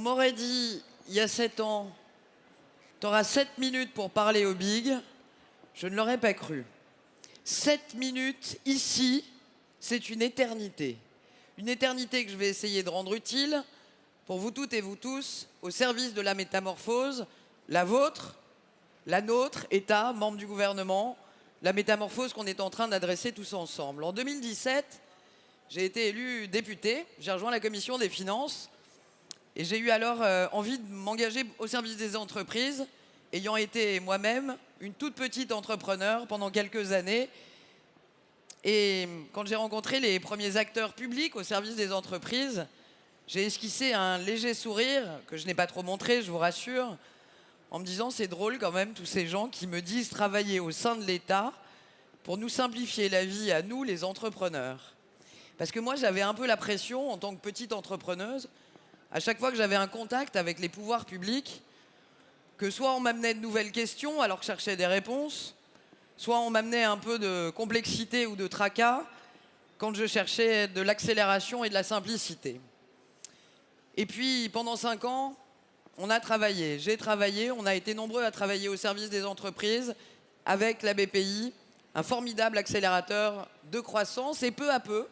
m'aurait dit, il y a 7 ans, tu auras 7 minutes pour parler au Big, je ne l'aurais pas cru. 7 minutes ici, c'est une éternité. Une éternité que je vais essayer de rendre utile pour vous toutes et vous tous, au service de la métamorphose, la vôtre, la nôtre, État, membre du gouvernement, la métamorphose qu'on est en train d'adresser tous ensemble. En 2017, j'ai été élu député, j'ai rejoint la commission des finances et j'ai eu alors envie de m'engager au service des entreprises, ayant été moi-même une toute petite entrepreneur pendant quelques années. Et quand j'ai rencontré les premiers acteurs publics au service des entreprises, j'ai esquissé un léger sourire, que je n'ai pas trop montré, je vous rassure, en me disant c'est drôle quand même tous ces gens qui me disent travailler au sein de l'État pour nous simplifier la vie à nous les entrepreneurs. Parce que moi j'avais un peu la pression en tant que petite entrepreneuse, à chaque fois que j'avais un contact avec les pouvoirs publics, que soit on m'amenait de nouvelles questions alors que je cherchais des réponses, soit on m'amenait un peu de complexité ou de tracas quand je cherchais de l'accélération et de la simplicité. Et puis pendant 5 ans, on a travaillé, j'ai travaillé, on a été nombreux à travailler au service des entreprises avec la BPI, un formidable accélérateur de croissance. Et peu à peu,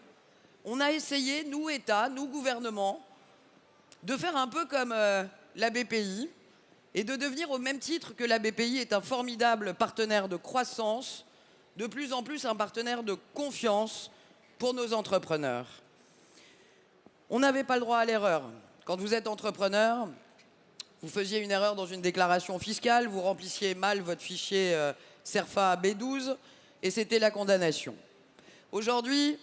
on a essayé, nous État, nous gouvernement, de faire un peu comme la BPI et de devenir au même titre que la BPI est un formidable partenaire de croissance, de plus en plus un partenaire de confiance pour nos entrepreneurs. On n'avait pas le droit à l'erreur. Quand vous êtes entrepreneur, vous faisiez une erreur dans une déclaration fiscale, vous remplissiez mal votre fichier CERFA B12 et c'était la condamnation. Aujourd'hui,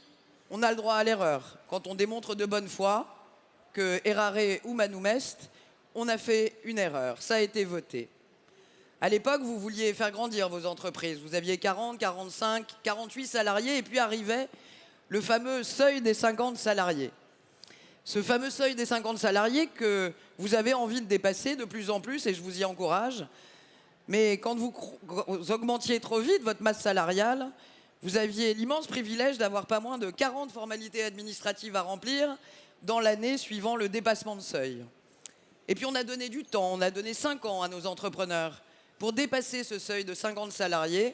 on a le droit à l'erreur. Quand on démontre de bonne foi que errare humanum est, on a fait une erreur. Ça a été voté. À l'époque, vous vouliez faire grandir vos entreprises. Vous aviez 40, 45, 48 salariés et puis arrivait le fameux seuil des 50 salariés. Ce fameux seuil des 50 salariés que vous avez envie de dépasser de plus en plus et je vous y encourage. Mais quand vous augmentiez trop vite votre masse salariale, vous aviez l'immense privilège d'avoir pas moins de 40 formalités administratives à remplir dans l'année suivant le dépassement de seuil. Et puis on a donné du temps, on a donné 5 ans à nos entrepreneurs pour dépasser ce seuil de 50 salariés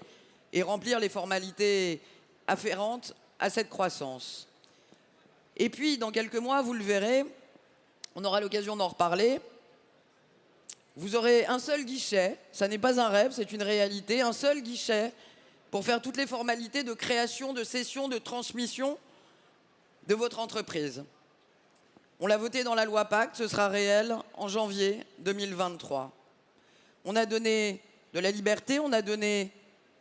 et remplir les formalités afférentes à cette croissance. Et puis, dans quelques mois, vous le verrez, on aura l'occasion d'en reparler. Vous aurez un seul guichet, ça n'est pas un rêve, c'est une réalité, un seul guichet pour faire toutes les formalités de création, de cession, de transmission de votre entreprise. On l'a voté dans la loi Pacte, ce sera réel en janvier 2023. On a donné de la liberté, on a donné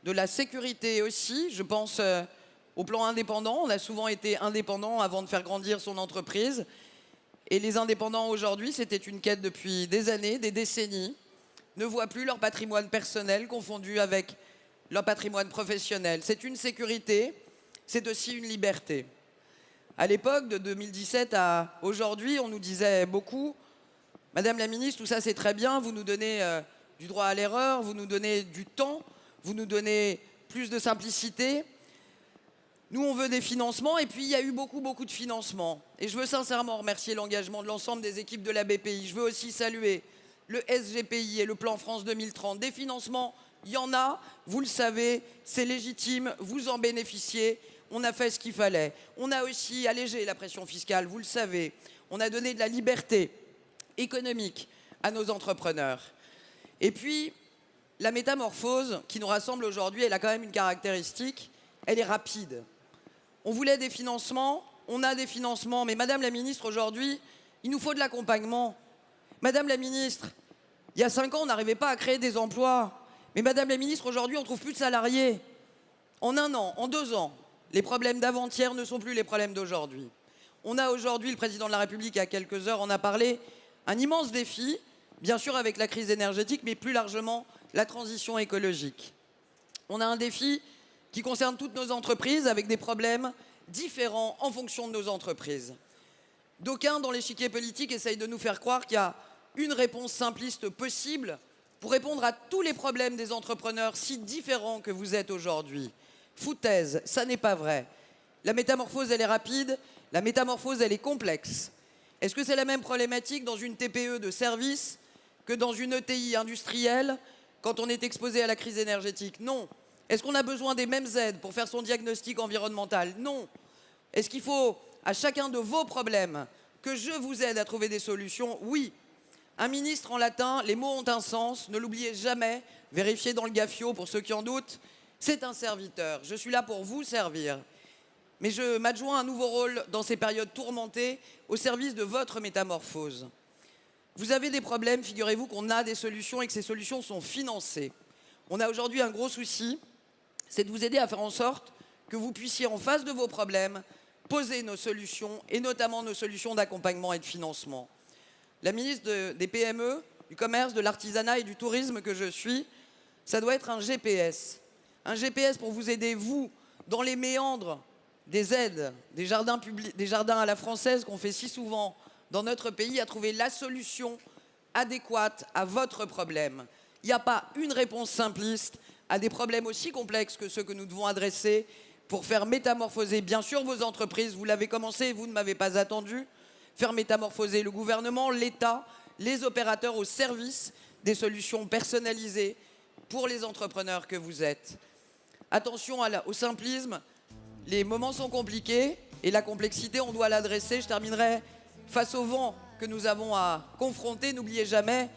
de la sécurité aussi, je pense au plan indépendant. On a souvent été indépendant avant de faire grandir son entreprise. Et les indépendants aujourd'hui, c'était une quête depuis des années, des décennies, ne voient plus leur patrimoine personnel confondu avec leur patrimoine professionnel. C'est une sécurité, c'est aussi une liberté. À l'époque, de 2017 à aujourd'hui, on nous disait beaucoup « Madame la ministre, tout ça c'est très bien, vous nous donnez du droit à l'erreur, vous nous donnez du temps, vous nous donnez plus de simplicité. Nous, on veut des financements » et puis il y a eu beaucoup de financements. Et je veux sincèrement remercier l'engagement de l'ensemble des équipes de la BPI. Je veux aussi saluer le SGPI et le plan France 2030. Des financements, il y en a, vous le savez, c'est légitime, vous en bénéficiez. On a fait ce qu'il fallait. On a aussi allégé la pression fiscale, vous le savez. On a donné de la liberté économique à nos entrepreneurs. Et puis, la métamorphose qui nous rassemble aujourd'hui, elle a quand même une caractéristique, elle est rapide. On voulait des financements, on a des financements, mais Madame la Ministre, aujourd'hui, il nous faut de l'accompagnement. Madame la Ministre, il y a 5 ans, on n'arrivait pas à créer des emplois. Mais Madame la Ministre, aujourd'hui, on ne trouve plus de salariés. En 1 an, en 2 ans, les problèmes d'avant-hier ne sont plus les problèmes d'aujourd'hui. On a aujourd'hui, le Président de la République, il y a quelques heures, en a parlé, un immense défi, bien sûr avec la crise énergétique, mais plus largement la transition écologique. On a un défi qui concerne toutes nos entreprises avec des problèmes différents en fonction de nos entreprises. D'aucuns dans l'échiquier politique essayent de nous faire croire qu'il y a une réponse simpliste possible pour répondre à tous les problèmes des entrepreneurs si différents que vous êtes aujourd'hui. Foutaise, ça n'est pas vrai. La métamorphose, elle est rapide, la métamorphose, elle est complexe. Est-ce que c'est la même problématique dans une TPE de service que dans une ETI industrielle quand on est exposé à la crise énergétique? Non. Est-ce qu'on a besoin des mêmes aides pour faire son diagnostic environnemental? Non. Est-ce qu'il faut, à chacun de vos problèmes, que je vous aide à trouver des solutions? Oui. Un ministre en latin, les mots ont un sens, ne l'oubliez jamais, vérifiez dans le Gaffio pour ceux qui en doutent, c'est un serviteur. Je suis là pour vous servir. Mais je m'adjoins un nouveau rôle dans ces périodes tourmentées au service de votre métamorphose. Vous avez des problèmes, figurez-vous qu'on a des solutions et que ces solutions sont financées. On a aujourd'hui un gros souci, c'est de vous aider à faire en sorte que vous puissiez, en face de vos problèmes, poser nos solutions et notamment nos solutions d'accompagnement et de financement. La ministre des PME, du commerce, de l'artisanat et du tourisme que je suis, ça doit être un GPS. Un GPS pour vous aider, vous, dans les méandres des aides, des jardins à la française qu'on fait si souvent dans notre pays, à trouver la solution adéquate à votre problème. Il n'y a pas une réponse simpliste à des problèmes aussi complexes que ceux que nous devons adresser pour faire métamorphoser, bien sûr, vos entreprises. Vous l'avez commencé, vous ne m'avez pas attendu. Faire métamorphoser le gouvernement, l'État, les opérateurs au service des solutions personnalisées pour les entrepreneurs que vous êtes. Attention au simplisme, les moments sont compliqués et la complexité, on doit l'adresser. Je terminerai face au vent que nous avons à confronter. N'oubliez jamais,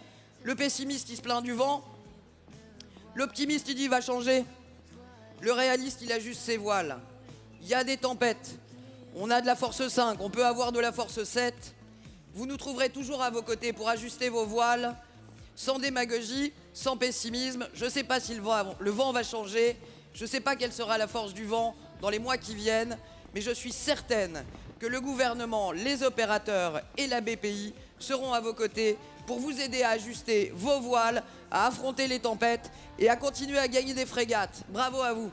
le pessimiste, il se plaint du vent. L'optimiste, il dit, il va changer. Le réaliste, il ajuste ses voiles. Il y a des tempêtes. On a de la force 5, on peut avoir de la force 7. Vous nous trouverez toujours à vos côtés pour ajuster vos voiles, sans démagogie, sans pessimisme. Je ne sais pas si le vent va changer. Je ne sais pas quelle sera la force du vent dans les mois qui viennent. Mais je suis certaine que le gouvernement, les opérateurs et la BPI seront à vos côtés pour vous aider à ajuster vos voiles, à affronter les tempêtes et à continuer à gagner des frégates. Bravo à vous.